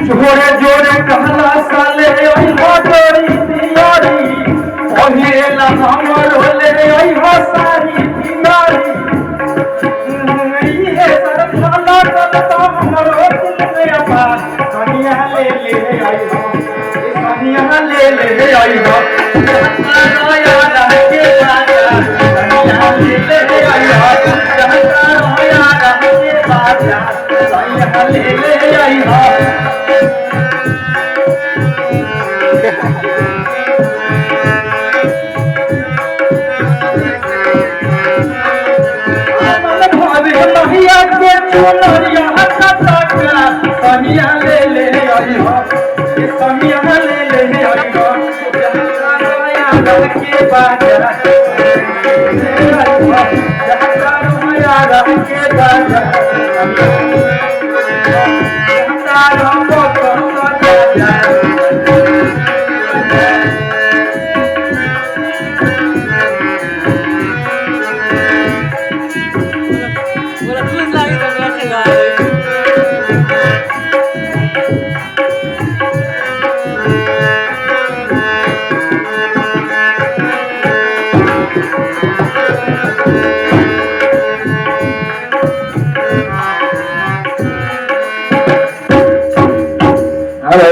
जोरे जोरे कहला साले ओई होटोरी तियारी ओहेला हमर होले ओई हो सारी तियारी ये सर खाना तो हमर दिल में अपा कनिया ले आई हो कनिया ले आई हो रोया रह के बाजा कनिया ले आई हो रोया रह के बाजा कनिया ले आई हो कनिया के चुनरिया हटा कनिया ले आई हो कनिया ले आई हो रोया रह के बाजा रोया रह के बाजा Hello,